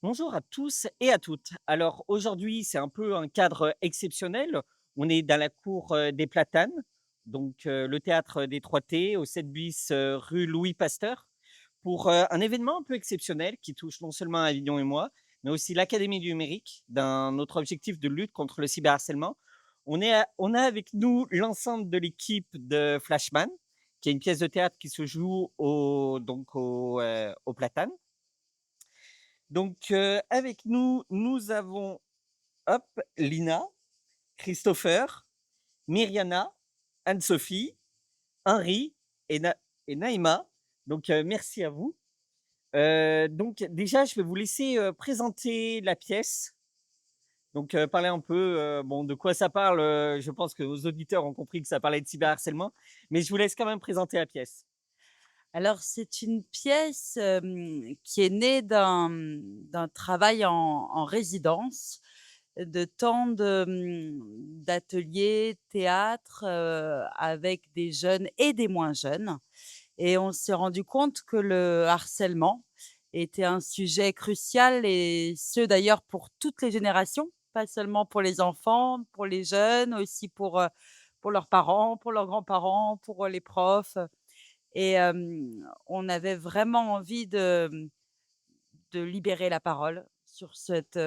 Bonjour à tous et à toutes. Alors aujourd'hui, c'est un peu un cadre exceptionnel. On est dans la cour des Platanes, donc le théâtre des 3T au 7 bis rue Louis Pasteur, pour un événement un peu exceptionnel qui touche non seulement Avignon et moi, mais aussi l'Académie du numérique, dans notre objectif de lutte contre le cyberharcèlement. On a avec nous l'ensemble de l'équipe de Flashman, qui est une pièce de théâtre qui se joue au Platane. Donc, avec nous, nous avons, hop, Lina, Christopher, Myriana, Anne-Sophie, Henri et Naïma. Donc, merci à vous. Donc déjà, je vais vous laisser, présenter la pièce. Donc, parler un peu, bon, de quoi ça parle, je pense que vos auditeurs ont compris que ça parlait de cyberharcèlement, mais je vous laisse quand même présenter la pièce. Alors, c'est une pièce, qui est née d'un travail en résidence, de temps d'ateliers théâtre, avec des jeunes et des moins jeunes, et on s'est rendu compte que le harcèlement était un sujet crucial, et ce d'ailleurs pour toutes les générations, pas seulement pour les enfants, pour les jeunes, aussi pour leurs parents, pour leurs grands-parents, pour les profs. Et on avait vraiment envie de libérer la parole sur cette,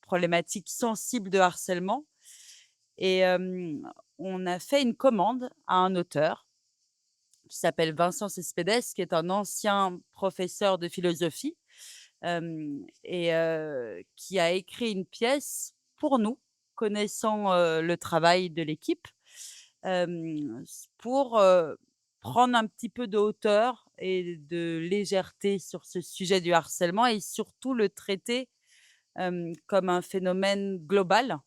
problématique sensible de harcèlement. Et on a fait une commande à un auteur qui s'appelle Vincent Cespedes, qui est un ancien professeur de philosophie, et qui a écrit une pièce pour nous, connaissant, le travail de l'équipe, pour, prendre un petit peu de hauteur et de légèreté sur ce sujet du harcèlement, et surtout le traiter, comme un phénomène global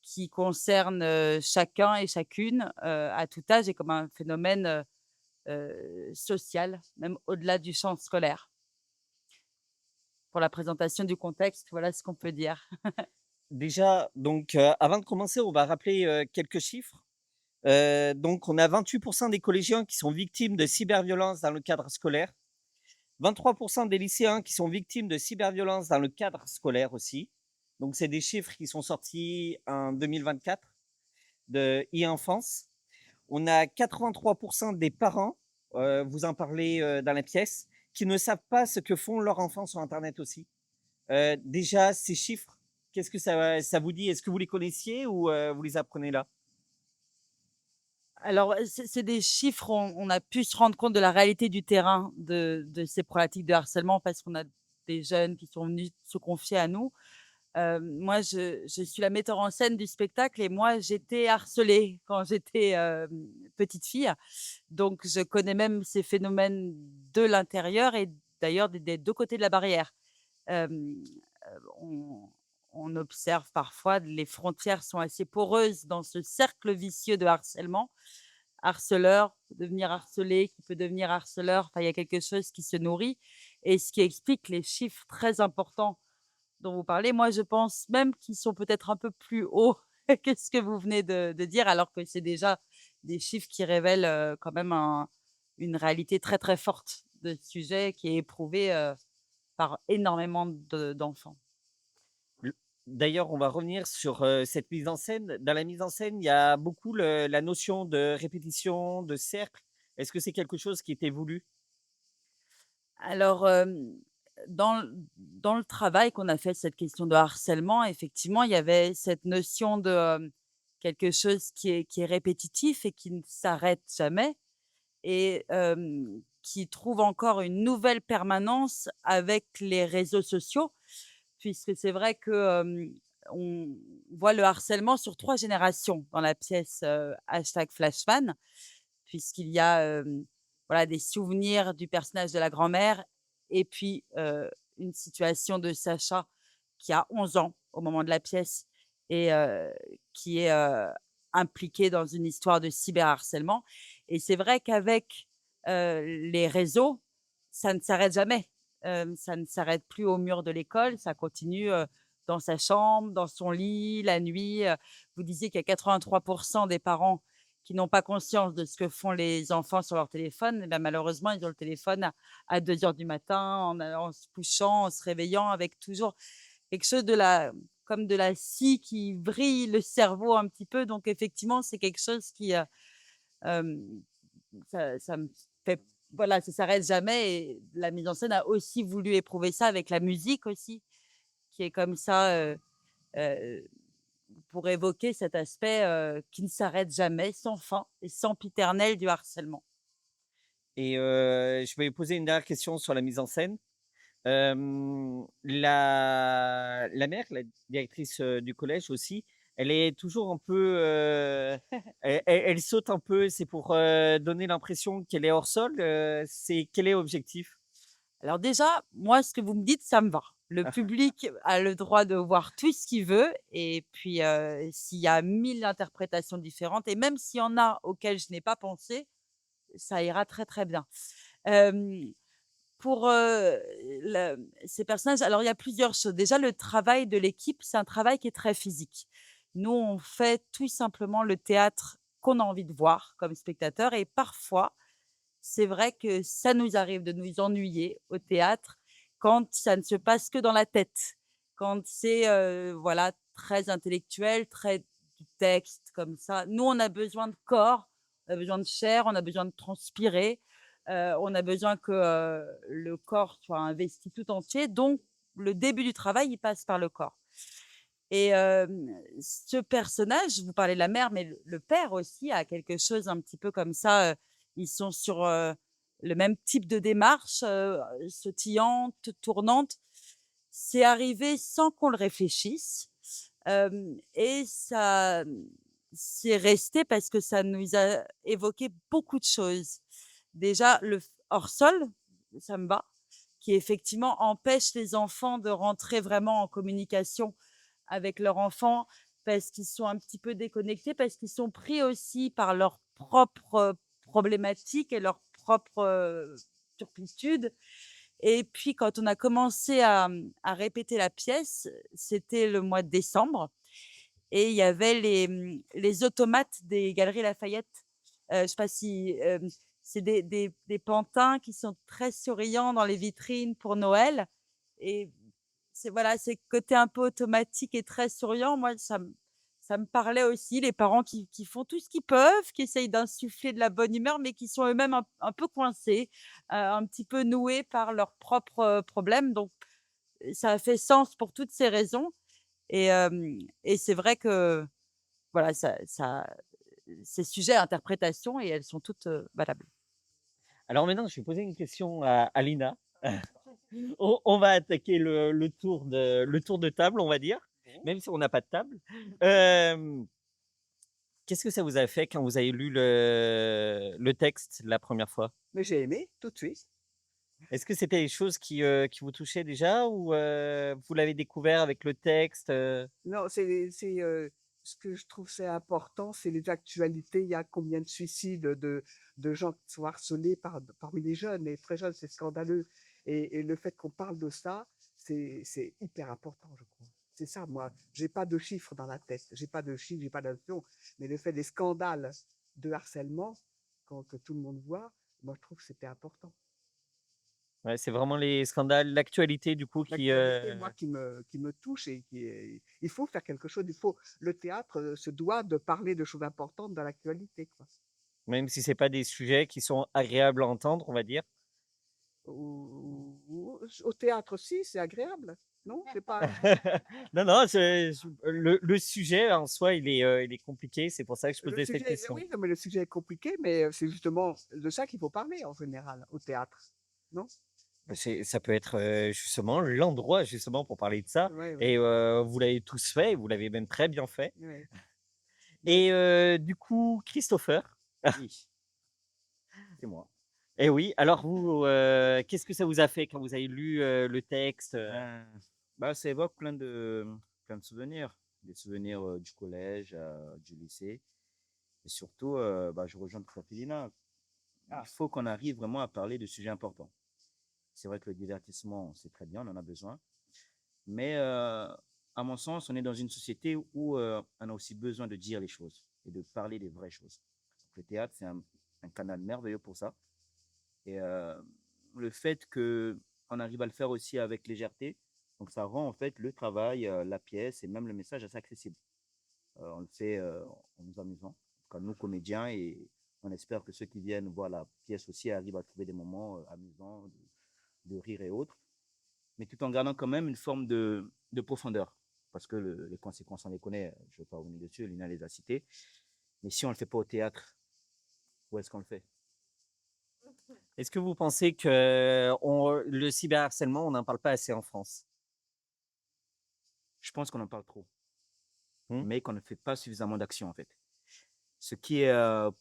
qui concerne, chacun et chacune, à tout âge, et comme un phénomène, social, même au-delà du champ scolaire. Pour la présentation du contexte, voilà ce qu'on peut dire. Déjà, donc, avant de commencer, on va rappeler, quelques chiffres. Donc on a 28 des collégiens qui sont victimes de cyberviolences dans le cadre scolaire, 23 des lycéens qui sont victimes de cyberviolences dans le cadre scolaire aussi. Donc c'est des chiffres qui sont sortis en 2024 de e-enfance. On a 83 des parents, vous en parlez, dans la pièce, qui ne savent pas ce que font leurs enfants sur internet aussi. Déjà ces chiffres, qu'est-ce que ça vous dit? Est-ce que vous les connaissiez ou, vous les apprenez là? Alors, c'est des chiffres, on a pu se rendre compte de la réalité du terrain de ces problématiques de harcèlement, parce qu'on a des jeunes qui sont venus se confier à nous. Moi, je suis la metteur en scène du spectacle, et moi, j'étais harcelée quand j'étais, petite fille. Donc je connais même ces phénomènes de l'intérieur, et d'ailleurs des 2 côtés de la barrière. Hem, on on observe parfois les frontières sont assez poreuses dans ce cercle vicieux de harcèlement. Harceleur peut devenir harcelé, qui peut devenir harceleur, enfin il y a quelque chose qui se nourrit, et ce qui explique les chiffres très importants dont vous parlez. Moi, je pense même qu'ils sont peut-être un peu plus hauts que ce que vous venez de dire, alors que c'est déjà des chiffres qui révèlent, quand même une réalité très, très forte de ce sujet qui est éprouvé, par énormément d'enfants. L D'ailleurs, on va revenir sur, cette mise en scène. Dans la mise en scène, il y a beaucoup la notion de répétition, de cercle. Est-ce que c'est quelque chose qui était voulu? Alors, dans le travail qu'on a fait, cette question de harcèlement, effectivement, il y avait cette notion de, quelque chose qui est répétitif et qui ne s'arrête jamais, et qui trouve encore une nouvelle permanence avec les réseaux sociaux. Puisque c'est vrai que, on voit le harcèlement sur 3 générations dans la pièce, #flashfan, puisqu'il y a, voilà, des souvenirs du personnage de la grand-mère, et puis, une situation de Sacha qui a 11 ans au moment de la pièce, et qui est, impliqué dans une histoire de cyberharcèlement. Et c'est vrai qu'avec, les réseaux, ça ne s'arrête jamais. Ça ne s'arrête plus au mur de l'école, ça continue, dans sa chambre, dans son lit, la nuit. Vous disiez qu'il y a 83 des parents qui n'ont pas conscience de ce que font les enfants sur leur téléphone, et bah, malheureusement, ils ont le téléphone à 2 heures du matin, en se couchant, en se réveillant, avec toujours quelque chose comme de la scie qui vrille le cerveau un petit peu. Donc effectivement, c'est quelque chose qui, hem, ça me fait, voilà, ça s'arrête jamais, et la mise en scène a aussi voulu éprouver ça avec la musique aussi, qui est comme ça, heu, pour évoquer cet aspect, qui ne s'arrête jamais, sans fin et sempiternel du harcèlement. Et je vais poser une dernière question sur la mise en scène. La mère, la directrice, du collège aussi, elle est toujours un peu, elle saute un peu, c'est pour, donner l'impression qu'elle est hors sol, c'est quel est l'objectif? Alors déjà, moi, ce que vous me dites, ça me va. Le public a le droit de voir tout ce qu'il veut, et puis, s'il y a 1000 interprétations différentes, et même s'il y en a auxquelles je n'ai pas pensé, ça ira très, très bien. Hem, pour, ces personnages, alors il y a plusieurs choses. Déjà, le travail de l'équipe, c'est un travail qui est très physique. Nous, on fait tout simplement le théâtre qu'on a envie de voir comme spectateur, et parfois, c'est vrai que ça nous arrive de nous ennuyer au théâtre quand ça ne se passe que dans la tête, quand c'est, voilà, très intellectuel, très du texte comme ça. Nous, on a besoin de corps, on a besoin de chair, on a besoin de transpirer, on a besoin que, le corps soit investi tout entier, donc le début du travail, il passe par le corps. Et ce personnage, vous parlez de la mère, mais le père aussi a quelque chose un petit peu comme ça, ils sont sur, le même type de démarche, sautillante, tournante. C'est arrivé sans qu'on le réfléchisse, et ça, c'est resté parce que ça nous a évoqué beaucoup de choses. Déjà le hors sol, ça me va, qui effectivement empêche les enfants de rentrer vraiment en communication avec leurs enfants, parce qu'ils sont un petit peu déconnectés, parce qu'ils sont pris aussi par leurs propres problématiques et leurs propres, turpitudes. Et puis quand on a commencé à répéter la pièce, c'était le mois de décembre, et il y avait les automates des Galeries Lafayette. Je sais pas si, c'est des pantins qui sont très souriants dans les vitrines pour Noël, et c'est, voilà, c'est côté un peu automatique et très souriant. Moi, ça me parlait aussi, les parents qui font tout ce qu'ils peuvent, qui essayent d'insuffler de la bonne humeur, mais qui sont eux-mêmes un peu coincés, un petit peu noués par leurs propres, problèmes. Donc ça a fait sens pour toutes ces raisons, et c'est vrai que, voilà, c'est sujet à interprétation, et elles sont toutes, valables. Alors maintenant, je vais poser une question à Lina. On va attaquer le tour de table, on va dire, même si on n'a pas de table. Hem, Qu'est-ce que ça vous a fait quand vous avez lu le texte la première fois? Mais j'ai aimé, tout de suite. Est-ce que c'était des choses qui vous touchaient déjà ou, vous l'avez découvert avec le texte, Non, ce que je trouve c'est important, c'est les actualités. Il y a combien de suicides de gens qui sont harcelés parmi les jeunes, les très jeunes, c'est scandaleux. Et le fait qu'on parle de ça, c'est hyper important, je crois. C'est ça, moi. J'ai pas de chiffres dans la tête. J'ai pas de chiffres, j'ai pas d'infos. Mais le fait des scandales de harcèlement, que tout le monde voit, moi, je trouve que c'était important. ouais, c'est vraiment les scandales, l'actualité du coup qui, L'actualité, moi, qui me touche et il faut faire quelque chose. Le théâtre se doit de parler de choses importantes dans l'actualité, quoi. même si c'est pas des sujets qui sont agréables à entendre, on va dire. Au théâtre, si, c'est agréable, non? C'est pas. Non, non, le sujet en soi, il est compliqué, c'est pour ça que je Le posais cette sujet, question. oui, non, mais le sujet est compliqué, mais c'est justement de ça qu'il faut parler en général au théâtre, non? Ça peut être, justement l'endroit justement pour parler de ça Oui, oui, et vous l'avez tous fait, vous l'avez même très bien fait oui. Mais et du coup, Christopher, Oui, c'est moi. et oui, alors vous, qu'est-ce que ça vous a fait quand vous avez lu, le texte, Bah, ça évoque plein de souvenirs. Des souvenirs, du collège, du lycée et surtout, bah, je rejoins tout à fait Lina. Il faut qu'on arrive vraiment à parler de sujets importants. C'est vrai que le divertissement, c'est très bien, on en a besoin, mais à mon sens, on est dans une société où, on a aussi besoin de dire les choses et de parler des vraies choses. Le théâtre, c'est un canal merveilleux pour ça. Et le fait qu'on arrive à le faire aussi avec légèreté, donc ça rend en fait le travail, la pièce et même le message assez accessible. On le fait en nous amusant, en tout cas nous comédiens, et on espère que ceux qui viennent voir la pièce aussi arrivent à trouver des moments amusants, de rire et autres, mais tout en gardant quand même une forme de profondeur. Parce que les conséquences, on les connaît, je ne vais pas revenir dessus, Lina les a citées. Mais si on ne le fait pas au théâtre, où est-ce qu'on le fait? Est-ce que vous pensez que le cyberharcèlement, on n'en parle pas assez en France? Je pense qu'on en parle trop, Hmm. mais qu'on ne fait pas suffisamment d'actions en fait. Ce qui est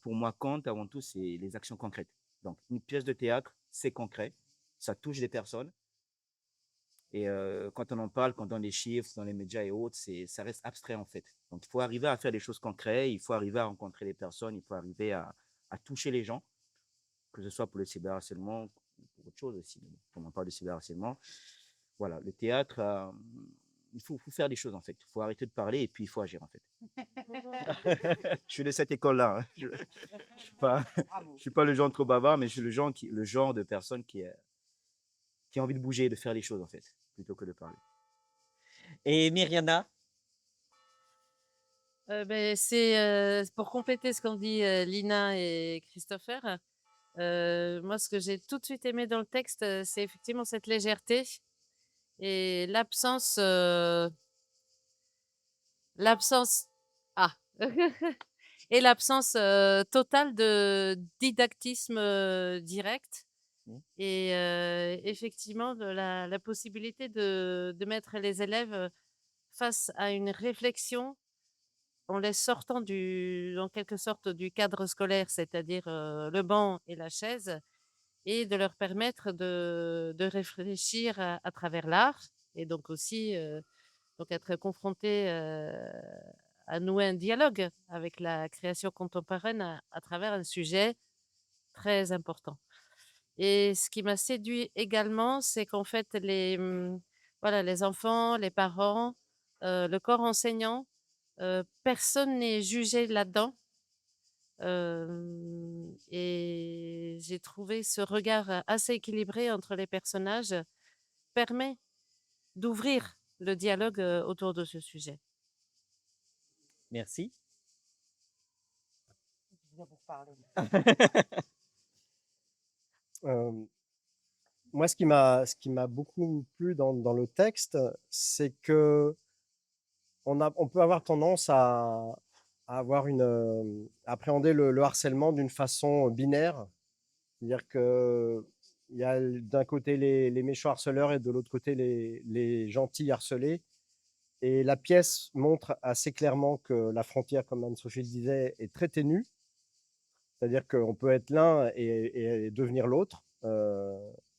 pour moi compte avant tout, c'est les actions concrètes. Donc une pièce de théâtre, c'est concret, ça touche des personnes. Et quand on en parle, quand on donne des chiffres dans les médias et autres, ça reste abstrait en fait. Donc il faut arriver à faire des choses concrètes, il faut arriver à rencontrer les personnes, il faut arriver à toucher les gens, que ce soit pour le cyberharcèlement ou pour autre chose aussi. Quand on parle de cyberharcèlement, voilà, le théâtre, il faut faire des choses en fait. Il faut arrêter de parler et puis il faut agir en fait. Je suis de cette école-là, hein. Je ne suis pas le genre trop bavard, mais je suis le genre de personne qui a envie de bouger, de faire les choses en fait, plutôt que de parler. Et Myriana? C'est pour compléter ce qu'ont dit Lina et Christopher. Moi, ce que j'ai tout de suite aimé dans le texte, c'est effectivement cette légèreté et l'absence ah et l'absence totale de didactisme direct. Mmh. Et effectivement, la possibilité de mettre les élèves face à une réflexion en les sortant en quelque sorte du cadre scolaire, c'est-à-dire le banc et la chaise, et de leur permettre de réfléchir à travers l'art, et donc aussi donc être confrontés à nouer un dialogue avec la création contemporaine à travers un sujet très important. Et ce qui m'a séduit également, c'est qu'en fait, voilà, les enfants, les parents, le corps enseignant, personne n'est jugé là-dedans. Et j'ai trouvé ce regard assez équilibré entre les personnages permet d'ouvrir le dialogue autour de ce sujet. Merci. Moi, ce qui m'a beaucoup plu dans le texte, c'est que on peut avoir tendance à avoir à appréhender le harcèlement d'une façon binaire. C'est-à-dire qu'il y a d'un côté les méchants harceleurs et de l'autre côté les gentils harcelés. Et la pièce montre assez clairement que la frontière, comme Anne-Sophie le disait, est très ténue. C'est-à-dire qu'on peut être l'un et devenir l'autre.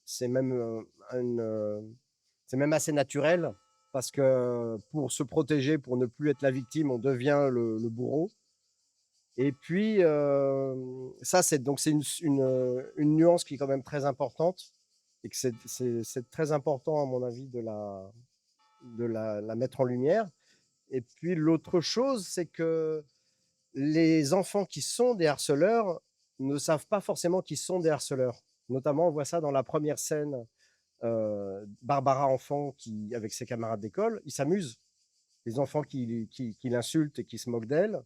C'est même, c'est même assez naturel parce que pour se protéger, pour ne plus être la victime, on devient le bourreau. Et puis, ça, c'est une nuance qui est quand même très importante et que c'est très important, à mon avis, de la mettre en lumière. Et puis, l'autre chose, c'est que les enfants qui sont des harceleurs ne savent pas forcément qu'ils sont des harceleurs. Notamment, on voit ça dans la première scène, Barbara enfant avec ses camarades d'école, ils s'amusent. Les enfants qui l'insultent et qui se moquent d'elle,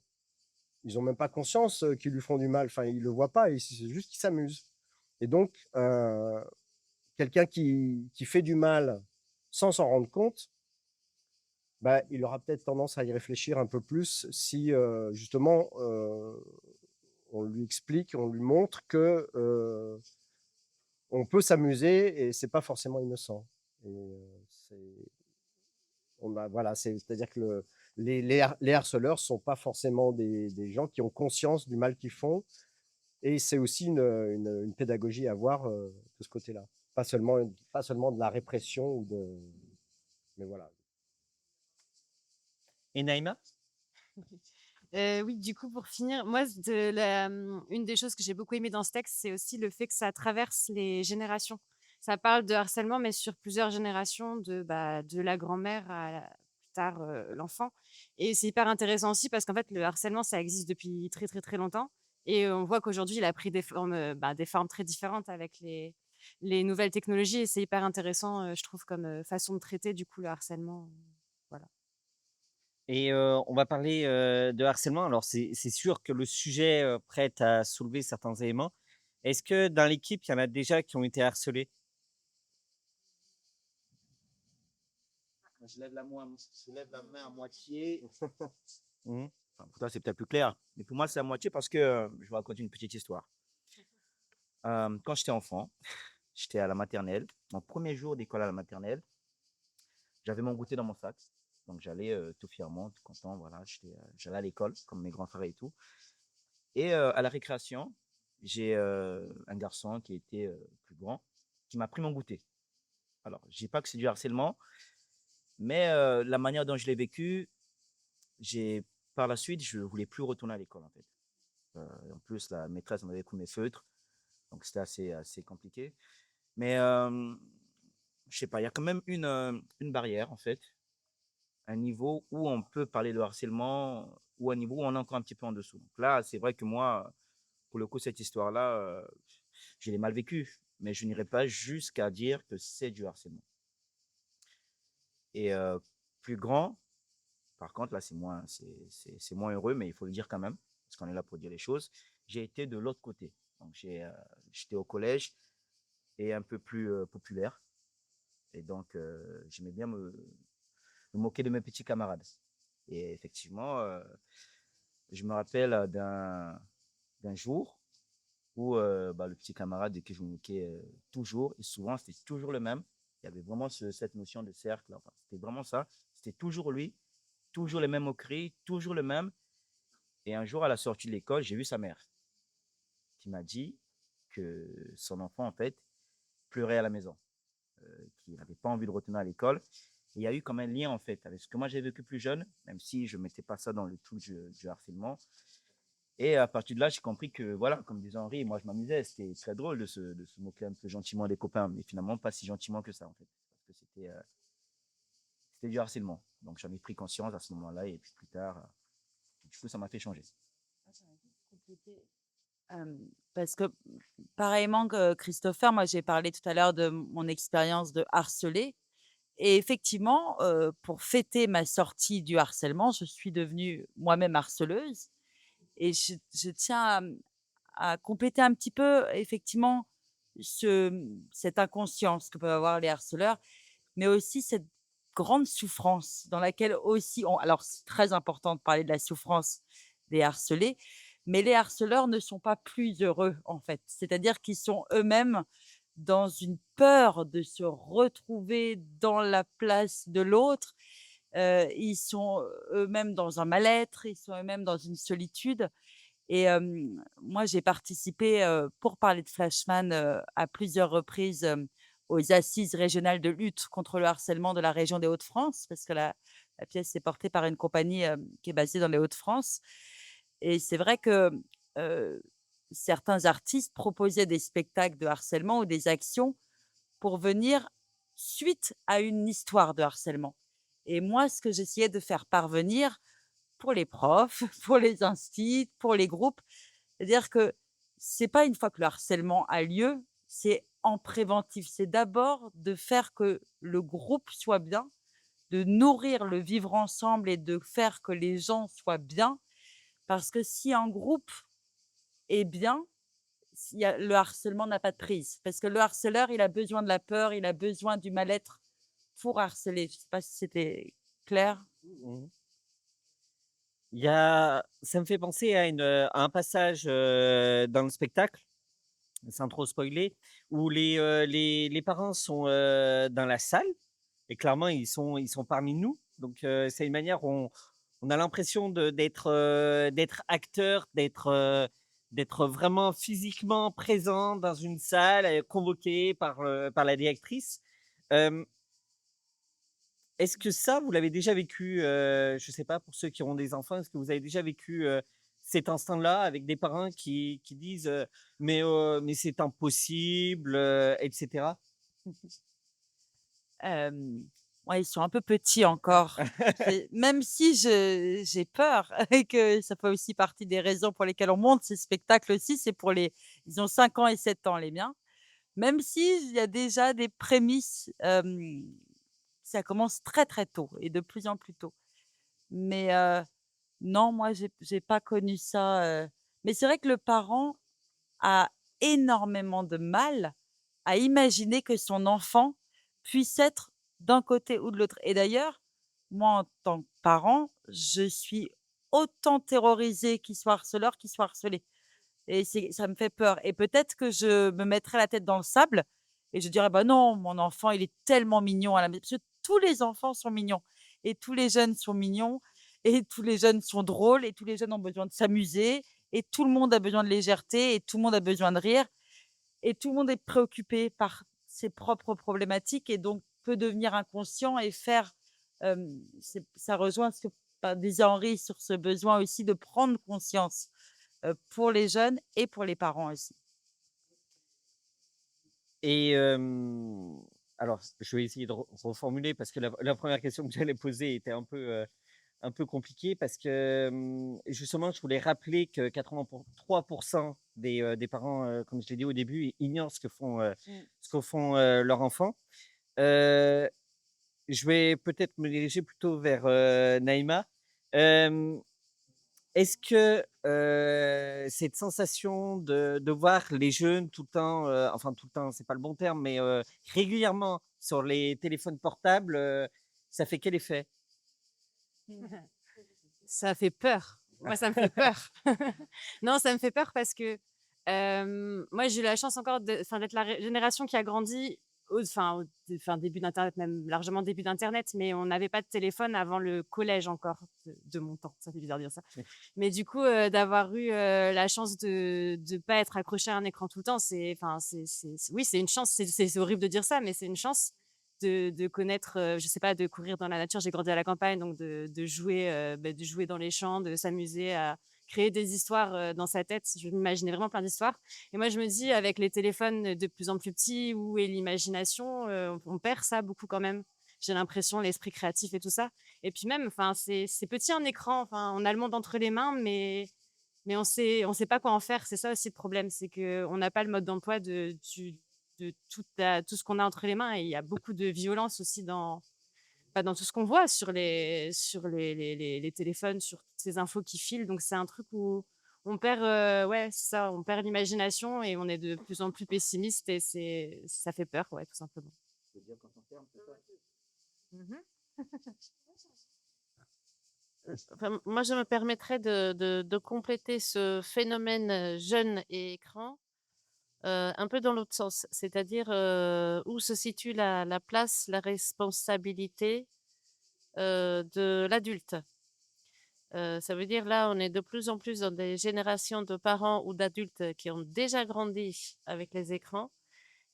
ils n'ont même pas conscience qu'ils lui font du mal. Enfin, ils ne le voient pas, c'est juste qu'ils s'amusent. Et donc, quelqu'un qui fait du mal sans s'en rendre compte, bah, il aura peut-être tendance à y réfléchir un peu plus si justement on lui explique, on lui montre que on peut s'amuser et c'est pas forcément innocent. Et voilà, c'est-à-dire que les harceleurs sont pas forcément des gens qui ont conscience du mal qu'ils font. Et c'est aussi une pédagogie à avoir de ce côté-là. Pas seulement de la répression, mais voilà. Et Naïma? Oui, du coup, pour finir, moi, une des choses que j'ai beaucoup aimé dans ce texte, c'est aussi le fait que ça traverse les générations. Ça parle de harcèlement, mais sur plusieurs générations, de la grand-mère plus tard l'enfant. Et c'est hyper intéressant aussi parce qu'en fait, le harcèlement, ça existe depuis très, très, très longtemps. Et on voit qu'aujourd'hui, il a pris des formes très différentes avec les nouvelles technologies et c'est hyper intéressant, je trouve comme, façon de traiter du coup le harcèlement, voilà. Et on va parler, de harcèlement. Alors c'est sûr que le sujet, prête à soulever certains éléments. Est-ce que dans l'équipe, il y en a déjà qui ont été harcelés? Je lève la main à moitié. Mmh. Enfin, pour toi, c'est peut-être plus clair. Mais pour moi, c'est à moitié parce que je vais raconter une petite histoire. Quand j'étais enfant, j'étais à la maternelle. Mon premier jour d'école à la maternelle, j'avais mon goûter dans mon sac. Donc, j'allais tout fièrement, tout content. Voilà, j'allais à l'école, comme mes grands frères et tout. Et à la récréation, j'ai un garçon qui était plus grand, qui m'a pris mon goûter. Alors, je dis pas que c'est du harcèlement, mais la manière dont je l'ai vécu, par la suite, je voulais plus retourner à l'école, en fait. En plus, la maîtresse m'avait pris mes feutres, donc c'était assez compliqué. Mais je sais pas, il y a quand même une barrière, en fait, un niveau où on peut parler de harcèlement ou un niveau où on est encore un petit peu en dessous. Donc là, c'est vrai que moi, pour le coup, cette histoire-là, je l'ai mal vécue, mais je n'irai pas jusqu'à dire que c'est du harcèlement. Et plus grand, par contre, là, c'est moins heureux, mais il faut le dire quand même, parce qu'on est là pour dire les choses. J'ai été de l'autre côté. Donc, j'étais au collège et un peu plus populaire. Et donc, j'aimais bien me moquer de mes petits camarades. Et effectivement, je me rappelle d'un jour où le petit camarade de qui je me moquais toujours, et souvent, c'était toujours le même. Il y avait vraiment cette notion de cercle. Enfin, c'était vraiment ça. C'était toujours lui, toujours les mêmes moqueries, toujours le même. Et un jour, à la sortie de l'école, j'ai vu sa mère qui m'a dit que son enfant, en fait, pleurait à la maison, qu'il n'avait pas envie de retourner à l'école. Et il y a eu comme un lien, en fait, avec ce que moi j'ai vécu plus jeune, même si je ne mettais pas ça dans le tout du harcèlement. Et à partir de là, j'ai compris que, voilà, comme disait Henri, moi je m'amusais, c'était très drôle de se moquer un peu gentiment des copains, mais finalement pas si gentiment que ça, en fait, parce que c'était du harcèlement. Donc j'en ai pris conscience à ce moment-là, et puis plus tard, du coup, ça m'a fait changer. Parce que pareillement que Christopher, moi j'ai parlé tout à l'heure de mon expérience de harcelée et effectivement, pour fêter ma sortie du harcèlement, je suis devenue moi-même harceleuse et je tiens à compléter un petit peu effectivement cette inconscience que peuvent avoir les harceleurs, mais aussi cette grande souffrance dans laquelle aussi alors c'est très important de parler de la souffrance des harcelés, mais les harceleurs ne sont pas plus heureux en fait. C'est-à-dire qu'ils sont eux-mêmes dans une peur de se retrouver dans la place de l'autre. Ils sont eux-mêmes dans un mal-être, ils sont eux-mêmes dans une solitude et moi, j'ai participé, pour parler de Flashman, à plusieurs reprises, aux assises régionales de lutte contre le harcèlement de la région des Hauts-de-France, parce que la pièce est portée par une compagnie, qui est basée dans les Hauts-de-France et c'est vrai que, heu, certains artistes proposaient des spectacles de harcèlement ou des actions pour venir suite à une histoire de harcèlement et moi, ce que j'essayais de faire parvenir pour les profs, pour les instits, pour les groupes, c'est-à-dire que c'est pas une fois que le harcèlement a lieu, c'est en préventif. C'est d'abord de faire que le groupe soit bien, de nourrir le vivre ensemble et de faire que les gens soient bien. Parce que si un groupe est bien, le harcèlement n'a pas de prise. Parce que le harceleur, il a besoin de la peur, il a besoin du mal-être pour harceler. Je ne sais pas si c'était clair. Mmh. Ça me fait penser à un passage, dans le spectacle, sans trop spoiler, où les parents sont, dans la salle et clairement ils sont parmi nous. Donc c'est une manière où on a l'impression d'être acteur, d'être vraiment physiquement présent dans une salle, convoqué par la directrice. Hem Est-ce que ça, vous l'avez déjà vécu, je sais pas, pour ceux qui ont des enfants, est-ce que vous avez déjà vécu, cet instinct-là avec des parents qui disent, «Mais c'est impossible», et cetera? Hem, Ouais, ils sont un peu petits encore. Même si j'ai peur et que ça fait aussi partie des raisons pour lesquelles on monte ces spectacles aussi, c'est pour les ils ont 5 ans et 7 ans, les miens. Même s'il y a déjà des prémices, ça commence très, très tôt et de plus en plus tôt. Mais non, moi, j'ai pas connu ça, mais c'est vrai que le parent a énormément de mal à imaginer que son enfant puisse être d'un côté ou de l'autre. Et d'ailleurs, moi, en tant que parent, je suis autant terrorisée qu'il soit harceleur, qu'il soit harcelé. Et ça me fait peur. Et peut-être que je me mettrais la tête dans le sable et je dirais: «Bah non, mon enfant, il est tellement mignon à la maison». Parce que tous les enfants sont mignons et tous les jeunes sont mignons et tous les jeunes sont drôles et tous les jeunes ont besoin de s'amuser et tout le monde a besoin de légèreté et tout le monde a besoin de rire et tout le monde est préoccupé par ses propres problématiques et donc peut devenir inconscient et faire, ça rejoint ce que disait Henri sur ce besoin aussi de prendre conscience, pour les jeunes et pour les parents aussi. Et alors je vais essayer de reformuler parce que la 1re question que j'allais poser était un peu compliquée parce que, justement je voulais rappeler que 83 des parents, comme je l'ai dit au début, ignorent ce que font, leurs enfants. Heu, je vais peut-être me diriger plutôt vers, Naïma. Hem Est-ce que, cette sensation de voir les jeunes tout le temps, enfin tout le temps, c'est pas le bon terme, mais, régulièrement sur les téléphones portables, ça fait quel effet? Ça fait peur. Moi, ça me fait peur. Non, ça me fait peur parce que, moi, j'ai eu la chance encore d'être la génération qui a grandi début d'internet, même largement début d'internet, mais on n'avait pas de téléphone avant le collège encore, de mon temps. Ça fait bizarre de dire ça. Oui. Mais du coup, d'avoir eu, la chance de pas être accroché à un écran tout le temps, oui, c'est une chance. C'est horrible de dire ça, mais c'est une chance de connaître, je sais pas, de courir dans la nature. J'ai grandi à la campagne, donc de jouer dans les champs, de s'amuser à créer des histoires, dans sa tête. Je m'imaginais vraiment plein d'histoires et moi, je me dis avec les téléphones de plus en plus petits et l'imagination, on perd ça beaucoup quand même. J'ai l'impression, l'esprit créatif et tout ça et puis même, enfin, c'est petit un écran, enfin, on a le monde entre les mains, mais on sait pas quoi en faire. C'est ça aussi le problème, c'est qu'on n'a pas le mode d'emploi de tout ce qu'on a entre les mains et il y a beaucoup de violence aussi dans tout ce qu'on voit sur les téléphones, sur toutes ces infos qui filent. Donc c'est un truc où on perd, ouais, c'est ça, on perd l'imagination et on est de plus en plus pessimiste et ça fait peur, ouais, tout simplement. Mmh. Enfin, moi, je me permettrais de compléter ce phénomène, jeune et écran, un peu dans l'autre sens. C'est-à-dire, où se situe la place, la responsabilité, de l'adulte. Ça veut dire là, on est de plus en plus dans des générations de parents ou d'adultes qui ont déjà grandi avec les écrans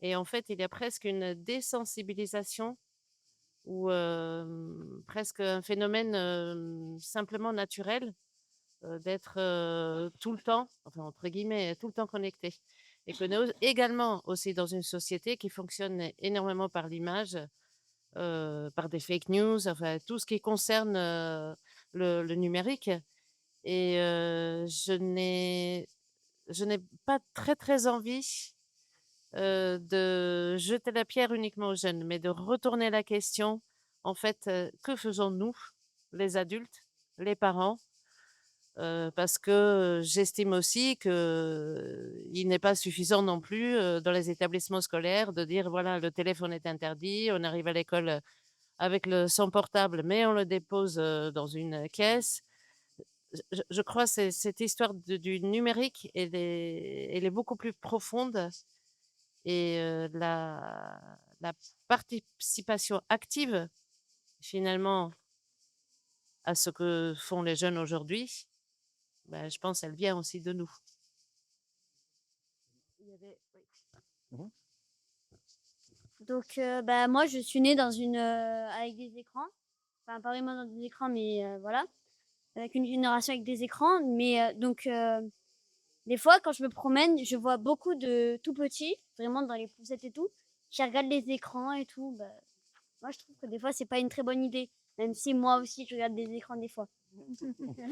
et en fait, il y a presque une désensibilisation ou presque un phénomène, simplement naturel, d'être, tout le temps, enfin entre guillemets, «tout le temps connecté» et qu'on est également aussi dans une société qui fonctionne énormément par l'image, par des fake news, enfin tout ce qui concerne, le numérique et je n'ai pas très, très envie, de jeter la pierre uniquement aux jeunes, mais de retourner la question, en fait, que faisons-nous, les adultes, les parents? Parce que j'estime aussi qu'il n'est pas suffisant non plus, dans les établissements scolaires de dire: «Voilà, le téléphone est interdit, on arrive à l'école, avec son portable, mais on le dépose, dans une caisse». Je crois que cette histoire du numérique, elle est beaucoup plus profonde et la participation active, finalement, à ce que font les jeunes aujourd'hui, bah, je pense elle vient aussi de nous. Oui. Mmh. Donc, bah, moi, je suis née dans avec des écrans. Enfin, pas vraiment dans des écrans, mais voilà, avec une génération avec des écrans. Mais donc, des fois, quand je me promène, je vois beaucoup de tout petits, vraiment dans les poussettes et tout, qui regardent les écrans et tout. Bah, Moi, je trouve que des fois, c'est pas une très bonne idée, même si moi aussi, je regarde des écrans des fois.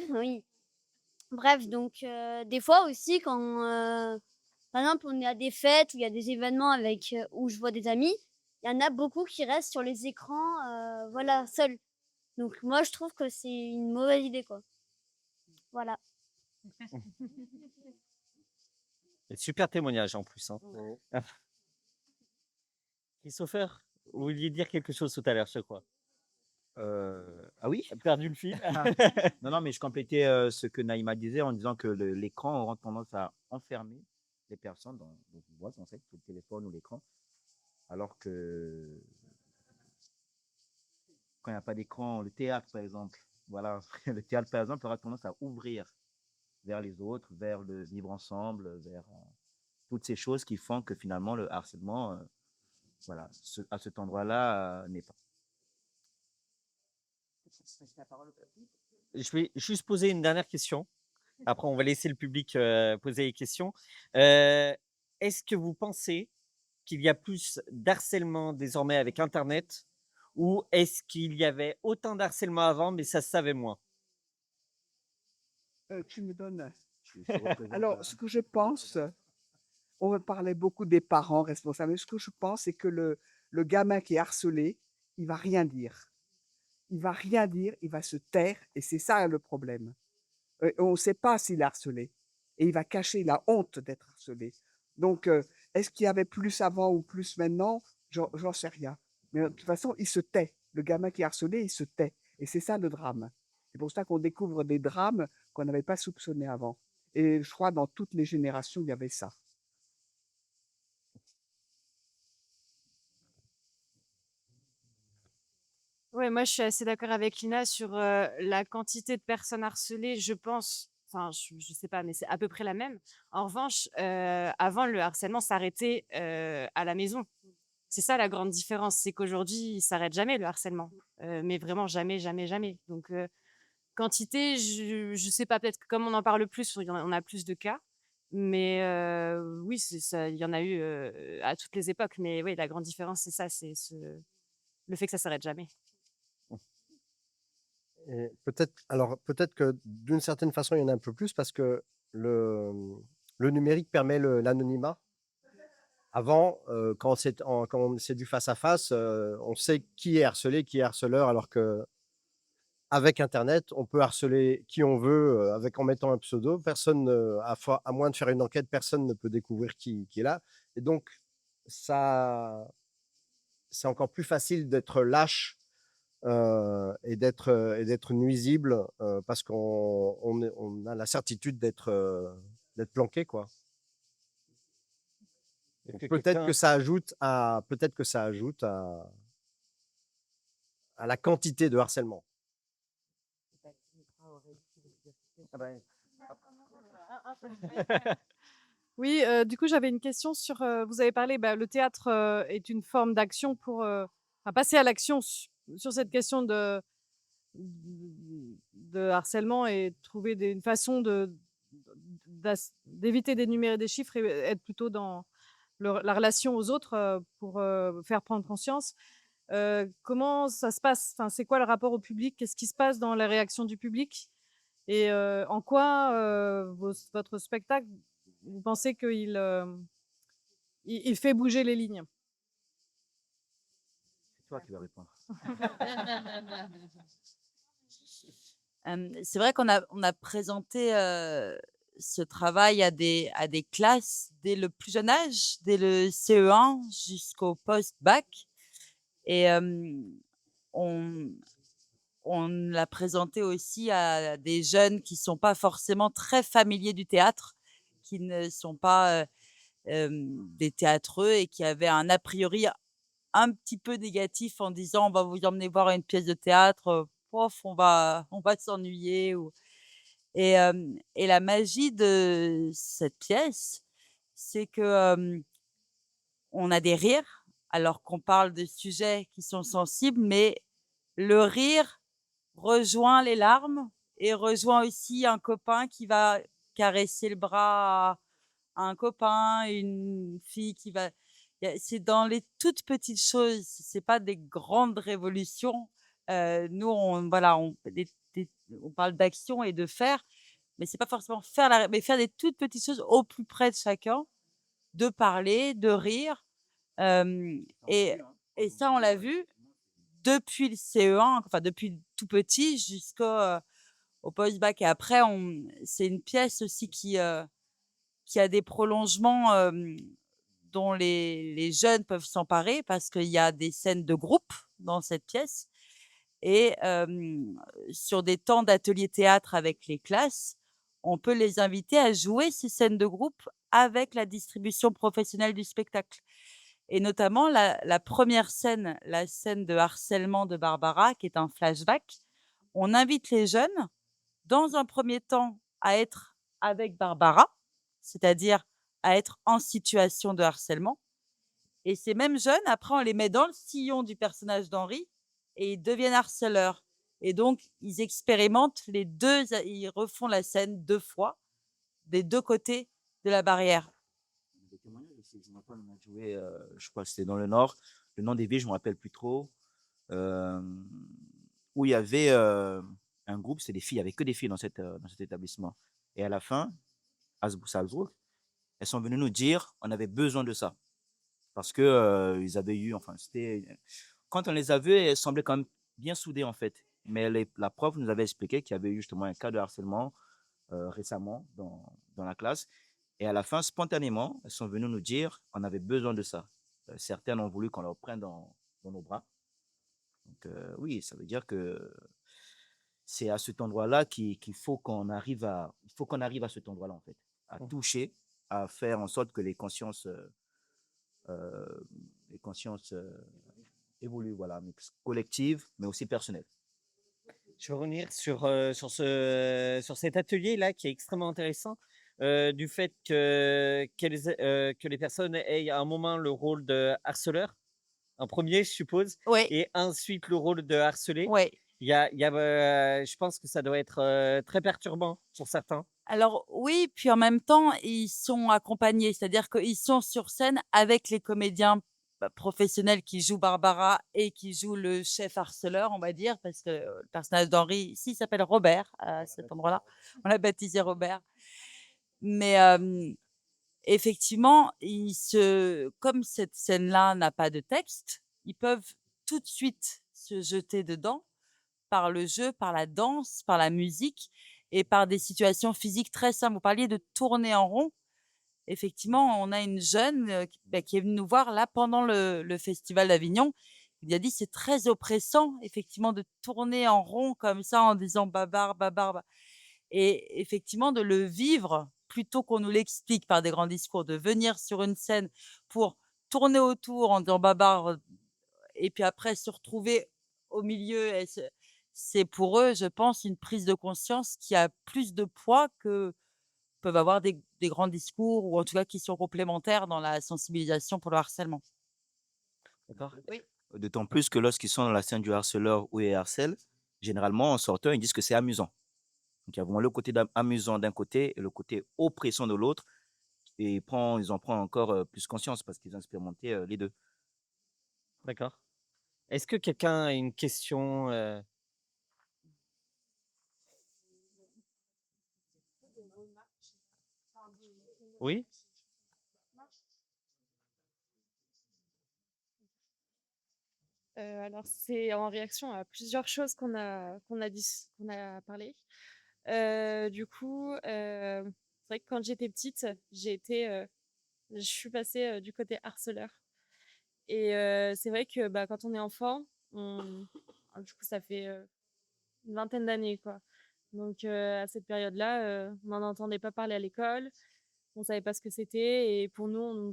Oui. Bref, donc des fois aussi quand, par exemple, on est à des fêtes où il y a des événements avec, où je vois des amis, il y en a beaucoup qui restent sur les écrans, voilà, seuls. Donc moi, je trouve que c'est une mauvaise idée, quoi. Voilà. Et super témoignage en plus, hein. Mmh. Christopher, vous vouliez dire quelque chose tout à l'heure, je crois. Ah oui? Tu as perdu le fil? Non, non, mais je complétais ce que Naïma disait en disant que l'écran aura tendance à enfermer les personnes dans une boîte, en fait, le téléphone ou l'écran, alors que quand il n'y a pas d'écran, le théâtre, par exemple, voilà, le théâtre, par exemple, aura tendance à ouvrir vers les autres, vers le vivre ensemble, vers toutes ces choses qui font que finalement le harcèlement, voilà, à cet endroit-là, n'est pas. Je vais juste poser une dernière question. Après, on va laisser le public poser les questions. Est-ce que vous pensez qu'il y a plus d'harcèlement désormais avec Internet ou est-ce qu'il y avait autant d'harcèlement avant, mais ça se savait moins? Tu me donnes. Je représente, Alors, ce que je pense, on parlait beaucoup des parents responsables, mais ce que je pense, c'est que le gamin qui est harcelé, il va rien dire. Il va rien dire, il va se taire, et c'est ça le problème. On ne sait pas s'il est harcelé, et il va cacher la honte d'être harcelé. Donc, est-ce qu'il y avait plus avant ou plus maintenant? J'en sais rien. Mais de toute façon, il se tait. Le gamin qui est harcelé, il se tait. Et c'est ça le drame. C'est pour ça qu'on découvre des drames qu'on n'avait pas soupçonnés avant. Et je crois dans toutes les générations, il y avait ça. Ouais, moi, je suis assez d'accord avec Lina sur la quantité de personnes harcelées. Je pense, enfin, je sais pas, mais c'est à peu près la même. En revanche, avant, le harcèlement s'arrêtait à la maison. C'est ça la grande différence, c'est qu'aujourd'hui, il s'arrête jamais le harcèlement, mais vraiment jamais, jamais, jamais. Donc, quantité, je sais pas, peut-être que comme on en parle plus, on a plus de cas. Mais oui, ça, il y en a eu à toutes les époques. Mais oui, la grande différence, c'est ça, c'est le fait que ça s'arrête jamais. Et peut-être que d'une certaine façon, il y en a un peu plus parce que le numérique permet l'anonymat. Avant, quand c'est du face à face, on sait qui est harcelé, qui est harceleur, alors qu'avec Internet, on peut harceler qui on veut en mettant un pseudo. Personne, à moins de faire une enquête, personne ne peut découvrir qui est là. Et donc, ça, c'est encore plus facile d'être lâche et d'être nuisible parce qu'on a la certitude d'être planqué, quoi. Donc, peut-être que ça ajoute à la quantité de harcèlement. Oui, du coup, j'avais une question sur, vous avez parlé, le théâtre, est une forme d'action pour, enfin, passer à l'action sur cette question de harcèlement et trouver une façon d'éviter d'énumérer des chiffres et être plutôt dans la relation aux autres pour faire prendre conscience. Comment ça se passe? Enfin, c'est quoi le rapport au public? Qu'est-ce qui se passe dans la réaction du public? Et en quoi votre spectacle, vous pensez qu'il il fait bouger les lignes? C'est toi qui vas répondre. C'est vrai qu'on a présenté ce travail à des classes dès le plus jeune âge, dès le CE1 jusqu'au post-bac. Et on, on l'a présenté aussi à des jeunes qui ne sont pas forcément très familiers du théâtre, qui ne sont pas des théâtreux et qui avaient un a priori un petit peu négatif en disant on va vous emmener voir une pièce de théâtre, pof, on va s'ennuyer. Et la magie de cette pièce, c'est que on a des rires alors qu'on parle de sujets qui sont sensibles, mais le rire rejoint les larmes et rejoint aussi un copain qui va caresser le bras à un copain, une fille qui va C'est dans les toutes petites choses, c'est pas des grandes révolutions. Nous, voilà, on parle d'action et de faire, mais c'est pas forcément faire mais faire des toutes petites choses au plus près de chacun, de parler, de rire. Et, et ça, on l'a vu depuis le CE1, enfin depuis le tout petit au post-bac. Et après, c'est une pièce aussi qui a des prolongements dont les jeunes peuvent s'emparer parce qu'il y a des scènes de groupe dans cette pièce. Et sur des temps d'atelier théâtre avec les classes, on peut les inviter à jouer ces scènes de groupe avec la distribution professionnelle du spectacle. Et notamment la première scène, la scène de harcèlement de Barbara, qui est un flashback. On invite les jeunes, dans un premier temps, à être avec Barbara, c'est-à-dire à être en situation de harcèlement. Et ces mêmes jeunes, après, on les met dans le sillon du personnage d'Henri et ils deviennent harceleurs. Et donc, ils expérimentent ils refont la scène 2 fois, des 2 côtés de la barrière. Des témoignages aussi, je me rappelle, on a joué, je crois que c'était dans le Nord. Le nom des villes, je ne me rappelle plus trop. euh, où il y avait un groupe, c'est des filles, il n'y avait que des filles dans cet établissement. Et à la fin, à Salzbourg, elles sont venues nous dire on avait besoin de ça. Parce que ils avaient eu, enfin, c'était. Quand on les a vues, elles semblaient quand même bien soudées, en fait. Mais la prof nous avait expliqué qu'il y avait eu justement un cas de harcèlement récemment dans la classe. Et à la fin, spontanément, elles sont venues nous dire on avait besoin de ça. Certaines ont voulu qu'on leur prenne dans nos bras. Donc, oui, ça veut dire que c'est à cet endroit-là qu'il faut qu'on arrive il faut qu'on arrive à cet endroit-là, en fait, à toucher, à faire en sorte que euh, les consciences évoluent, voilà, mais collectives, mais aussi personnelles. Je vais revenir sur cet atelier-là qui est extrêmement intéressant, du fait que les personnes aient à un moment le rôle de harceleur, en premier, je suppose, Oui, et ensuite le rôle de harcelé. oui. Je pense que ça doit être très perturbant pour certains. Alors oui, puis en même temps, ils sont accompagnés, c'est-à-dire qu'ils sont sur scène avec les comédiens professionnels qui jouent Barbara et qui jouent le chef harceleur, on va dire, parce que le personnage d'Henri, ici, il s'appelle Robert à cet endroit-là. On l'a baptisé Robert. Mais effectivement, comme cette scène-là n'a pas de texte, ils peuvent tout de suite se jeter dedans par le jeu, par la danse, par la musique et par des situations physiques très simples. Vous parliez de tourner en rond. Effectivement, on a une jeune qui est venue nous voir là pendant le festival d'Avignon. Il a dit c'est très oppressant, effectivement, de tourner en rond comme ça en disant babar, babar. Et effectivement, de le vivre plutôt qu'on nous l'explique par des grands discours, de venir sur une scène pour tourner autour en disant babar et puis après se retrouver au milieu. C'est pour eux, je pense, une prise de conscience qui a plus de poids que peuvent avoir des grands discours ou en tout cas qui sont complémentaires dans la sensibilisation pour le harcèlement. D'accord. Oui. D'autant plus que lorsqu'ils sont dans la scène du harceleur ou ils harcèlent, généralement, en sortant, ils disent que c'est amusant. Donc, il y a vraiment le côté amusant d'un côté et le côté oppressant de l'autre. Et ils en prennent encore plus conscience parce qu'ils ont expérimenté les deux. D'accord. Est-ce que quelqu'un a une question Oui. Alors c'est en réaction à plusieurs choses qu'on a parlé. Du coup, c'est vrai que quand j'étais petite, je suis passée, du côté harceleur et c'est vrai que, bah, quand on est enfant, du coup, ça fait, une vingtaine d'années, quoi. Donc à cette période-là, on n'en entendait pas parler à l'école, on savait pas ce que c'était et pour nous,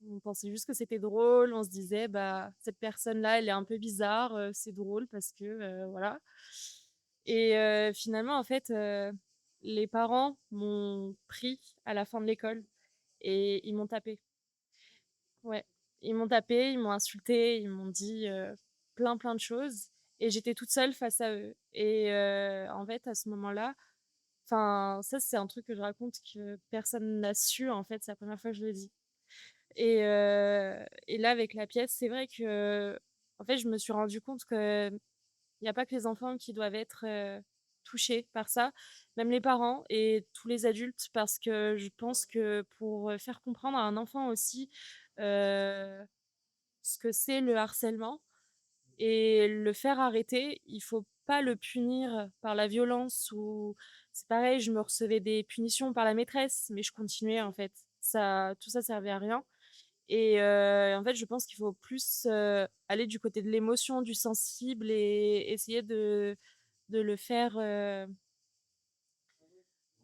on pensait juste que c'était drôle. On se disait: «Bah, cette personne-là, elle est un peu bizarre, c'est drôle parce que, voilà» et finalement, en fait, les parents m'ont pris à la fin de l'école et ils m'ont tapée. Ouais, ils m'ont tapée, ils m'ont insultée, ils m'ont dit, plein de choses et j'étais toute seule face à eux et en fait, à ce moment-là, enfin, ça, c'est un truc que je raconte que personne n'a su, en fait, c'est la première fois que je le dis Et là, avec la pièce, c'est vrai que, en fait, je me suis rendu compte que il n'y a pas que les enfants qui doivent être touchés par ça, même les parents et tous les adultes, parce que je pense que pour faire comprendre à un enfant aussi euh, ce que c'est le harcèlement et le faire arrêter, il faut pas le punir par la violence ou c'est pareil, je me recevais des punitions par la maîtresse, mais je continuais en fait. Tout ça servait à rien. Et en fait, je pense qu'il faut plus aller du côté de l'émotion, du sensible et essayer de le faire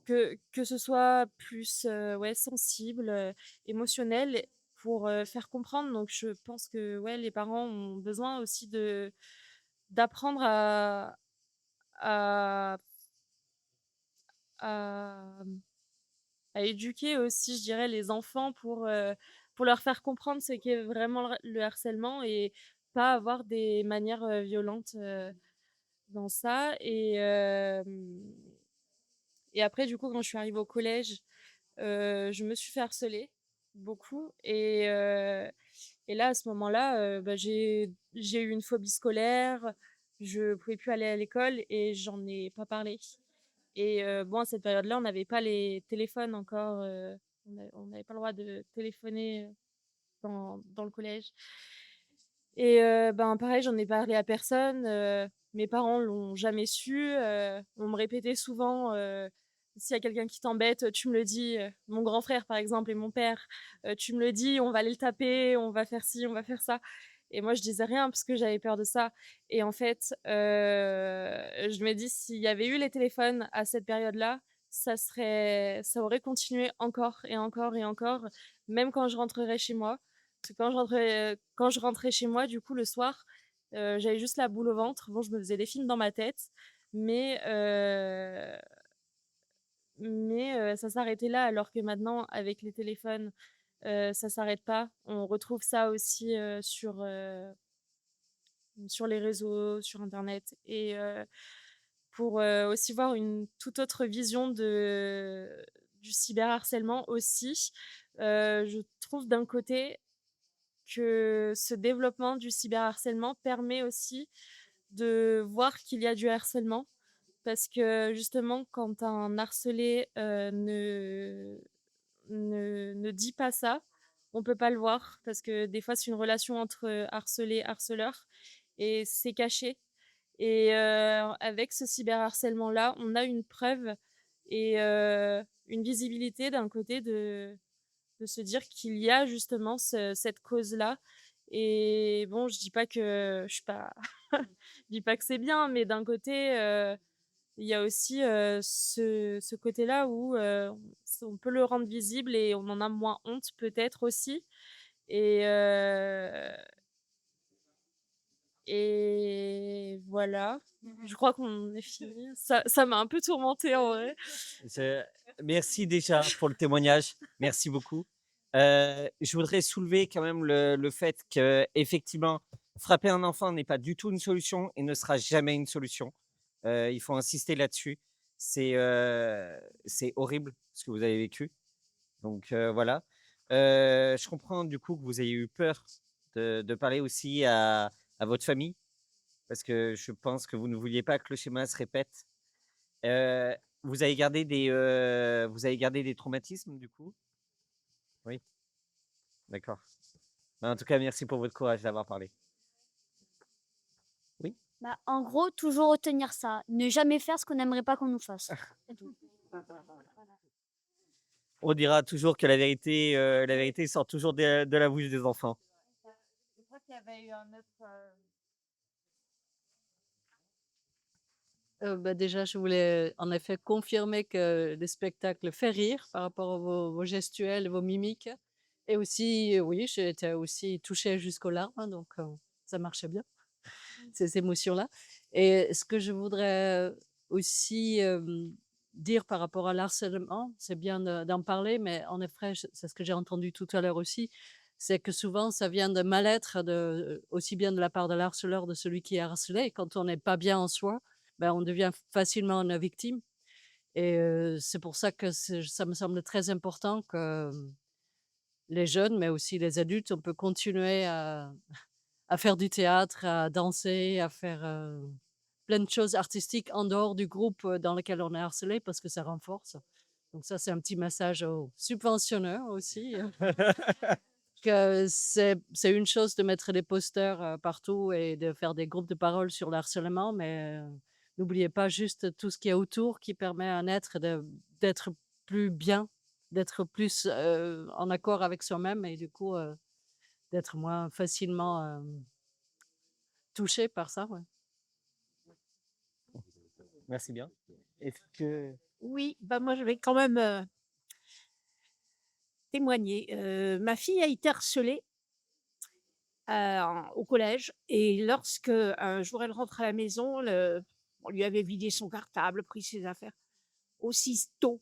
que ce soit plus ouais, sensible, émotionnel pour faire comprendre. Donc, je pense que ouais, les parents ont besoin aussi d'apprendre à, à, à éduquer aussi, je dirais, les enfants pour leur faire comprendre ce qu'est vraiment le harcèlement et pas avoir des manières violentes dans ça. Et après, du coup, quand je suis arrivée au collège, je me suis fait harceler beaucoup. Et là, à ce moment-là, bah, j'ai eu une phobie scolaire. Je pouvais plus aller à l'école et j'en ai pas parlé. Et bon, à cette période-là, on n'avait pas les téléphones encore. On n'avait pas le droit de téléphoner dans le collège. Et ben, pareil, j'en ai parlé à personne. Mes parents l'ont jamais su. On me répétait souvent, s'il y a quelqu'un qui t'embête, tu me le dis. Mon grand frère, par exemple, et mon père, tu me le dis, on va aller le taper, on va faire ci, on va faire ça. Et moi, je disais rien parce que j'avais peur de ça. Et en fait, je me dis, s'il y avait eu les téléphones à cette période-là, ça aurait continué encore et encore et encore, même quand je rentrerais chez moi. Parce que quand je rentrais chez moi, du coup, le soir, j'avais juste la boule au ventre. Bon, je me faisais des films dans ma tête, mais, euh, mais ça s'arrêtait là, alors que maintenant, avec les téléphones, ça s'arrête pas. On retrouve ça aussi sur les réseaux, sur Internet. Et pour aussi voir une toute autre vision du cyberharcèlement aussi, je trouve d'un côté que ce développement du cyberharcèlement permet aussi de voir qu'il y a du harcèlement parce que justement quand un harcelé ne dit pas ça, on peut pas le voir parce que des fois c'est une relation entre harcelé et harceleur et c'est caché. Et avec ce cyberharcèlement là, on a une preuve et une visibilité d'un côté de se dire qu'il y a justement cette cause-là. Et bon, je dis pas que je suis pas, je dis pas que c'est bien, mais d'un côté, il y a aussi ce côté-là où on peut le rendre visible et on en a moins honte peut-être aussi. Et, et voilà. Je crois qu'on est fini. Ça m'a un peu tourmentée en vrai. Je- Merci déjà pour le témoignage. Merci beaucoup. Je voudrais soulever quand même le fait que effectivement, frapper un enfant n'est pas du tout une solution et ne sera jamais une solution. Il faut insister là-dessus. C'est horrible ce que vous avez vécu. Donc voilà. Je comprends du coup que vous ayez eu peur de parler aussi à votre famille parce que je pense que vous ne vouliez pas que le schéma se répète. Euh, vous avez gardé des traumatismes du coup? Oui, d'accord. Ben, en tout cas, merci pour votre courage d'avoir parlé. Oui, Bah, en gros, toujours retenir ça. Ne jamais faire ce qu'on n'aimerait pas qu'on nous fasse. C'est tout. on dira toujours que la vérité sort toujours de la bouche des enfants. Je crois qu'il y avait eu un autre. Bah, déjà, je voulais en effet confirmer que le spectacle fait rire par rapport à vos gestuels, vos mimiques. Et aussi, oui, j'ai été aussi touchée jusqu'aux larmes, hein, donc ça marchait bien, ces émotions-là. Et ce que je voudrais aussi dire par rapport à l'harcèlement, c'est bien d'en parler, mais en effet, c'est ce que j'ai entendu tout à l'heure aussi, c'est que souvent, ça vient de mal-être, aussi bien de la part de l'harceleur, de celui qui est harcelé. Et quand on n'est pas bien en soi, ben, on devient facilement une victime. Et c'est pour ça que ça me semble très important que les jeunes, mais aussi les adultes, on peut continuer à faire du théâtre, à danser, à faire plein de choses artistiques en dehors du groupe dans lequel on est harcelé parce que ça renforce. Donc ça, c'est un petit message aux subventionneurs aussi. Que c'est une chose de mettre des posters partout et de faire des groupes de parole sur le harcèlement, mais n'oubliez pas juste tout ce qu'il y a autour qui permet à un être d'être plus bien, d'être plus en accord avec soi-même et du coup d'être moins facilement touché par ça. Ouais. Merci bien. Est-ce que Oui, bah moi je vais quand même témoigner. Ma fille a été harcelée au collège et lorsque un jour elle rentre à la maison, on lui avait vidé son cartable, pris ses affaires. Aussitôt,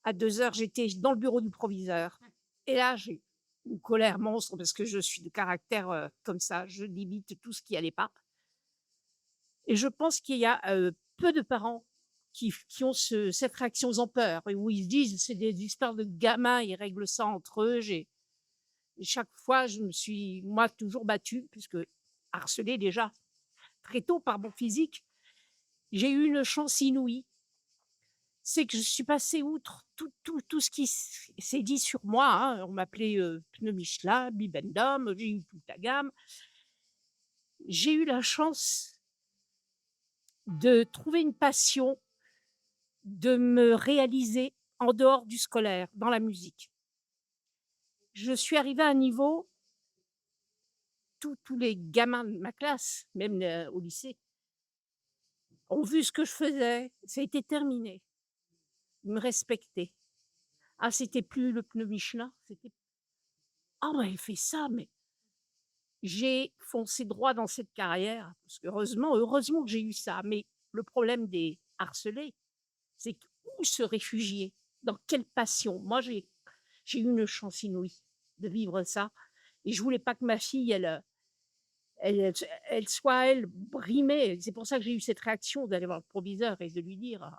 à 2 heures, j'étais dans le bureau du proviseur. Et là, j'ai une colère monstre parce que je suis de caractère comme ça, je limite tout ce qui allait pas. Et je pense qu'il y a peu de parents qui ont cette réaction, ils ont peur, et où ils se disent c'est des histoires de gamins, ils règlent ça entre eux. Et chaque fois, je me suis, moi, toujours battue, puisque harcelée déjà très tôt par mon physique. J'ai eu une chance inouïe, c'est que je suis passée outre tout ce qui s'est dit sur moi. Hein. On m'appelait pneu Michelin, bibendum, j'ai eu toute la gamme. J'ai eu la chance de trouver une passion, de me réaliser en dehors du scolaire, dans la musique. Je suis arrivée à un niveau, tous les gamins de ma classe, même au lycée, ont vu ce que je faisais, ça a été terminé. Ils me respectaient. Ah, c'était plus le pneu Michelin, c'était ah, bah, elle fait ça, mais j'ai foncé droit dans cette carrière, parce que heureusement que j'ai eu ça. Mais le problème des harcelés, c'est où se réfugier, dans quelle passion. Moi, j'ai eu une chance inouïe de vivre ça, et je voulais pas que ma fille, elle soit, elle, brimée. C'est pour ça que j'ai eu cette réaction d'aller voir le proviseur et de lui dire,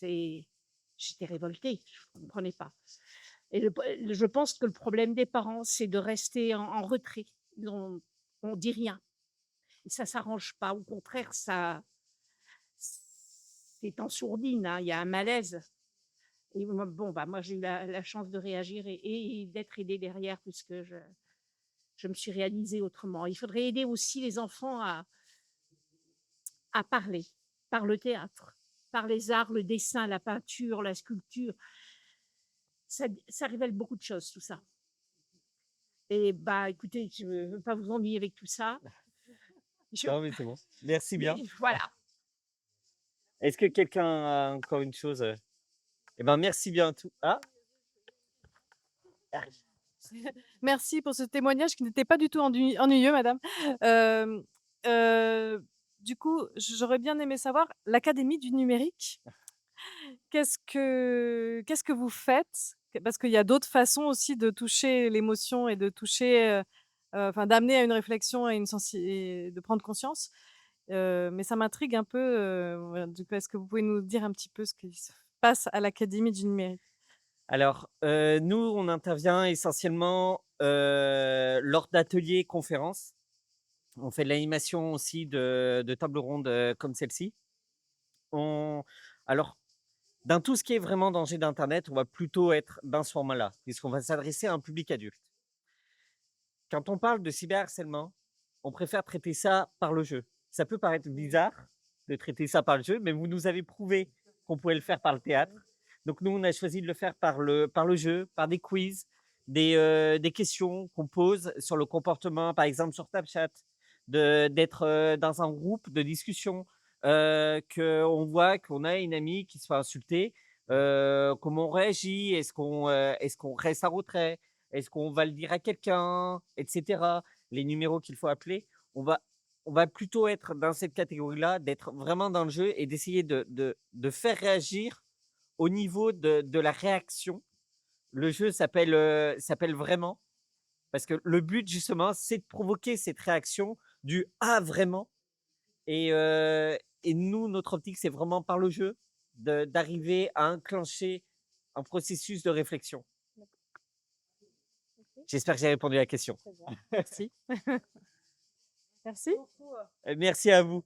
j'étais révoltée, je ne comprenais pas. Et je pense que le problème des parents, c'est de rester en retrait. On dit rien. Et ça s'arrange pas. Au contraire, c'est en sourdine. Hein. Il y a un malaise. Et bon, bah, moi, j'ai eu la chance de réagir et d'être aidée derrière, puisque je me suis réalisée autrement. Il faudrait aider aussi les enfants à parler, par le théâtre, par les arts, le dessin, la peinture, la sculpture. Ça révèle beaucoup de choses, tout ça. Et bah, écoutez, je ne veux pas vous ennuyer avec tout ça. Non, mais c'est bon. Merci bien. Voilà. Est-ce que quelqu'un a encore une chose Eh ben, merci bien à tous. Ah, Merci pour ce témoignage qui n'était pas du tout ennuyeux, madame. Hem, du coup, j'aurais bien aimé savoir, l'Académie du numérique, qu'est-ce que vous faites? Parce qu'il y a d'autres façons aussi de toucher l'émotion et de toucher, enfin d'amener à une réflexion et de prendre conscience. Mais ça m'intrigue un peu, voilà, du coup, est-ce que vous pouvez nous dire un petit peu ce qui se passe à l'Académie du numérique? alors, nous, on intervient essentiellement lors d'ateliers conférences. On fait de l'animation aussi de tables rondes comme celle-ci. Alors, dans tout ce qui est vraiment danger d'Internet, on va plutôt être dans ce format-là, puisqu'on va s'adresser à un public adulte. Quand on parle de cyberharcèlement, on préfère traiter ça par le jeu. Ça peut paraître bizarre de traiter ça par le jeu, mais vous nous avez prouvé qu'on pouvait le faire par le théâtre. Donc nous, on a choisi de le faire par le jeu, par des quiz, des questions qu'on pose sur le comportement, par exemple sur Snapchat, d'être dans un groupe de discussion, qu'on voit qu'on a une amie qui se fait insulter, comment on réagit, est-ce qu'on reste en retrait, est-ce qu'on va le dire à quelqu'un, etc. Les numéros qu'il faut appeler, on va plutôt être dans cette catégorie-là, d'être vraiment dans le jeu et d'essayer de faire réagir au niveau de la réaction. Le jeu s'appelle vraiment, parce que le but, justement, c'est de provoquer cette réaction du « Ah, vraiment ?» et nous, notre optique, c'est vraiment par le jeu d'arriver à enclencher un processus de réflexion. J'espère que j'ai répondu à la question. Merci. Merci. Merci à vous.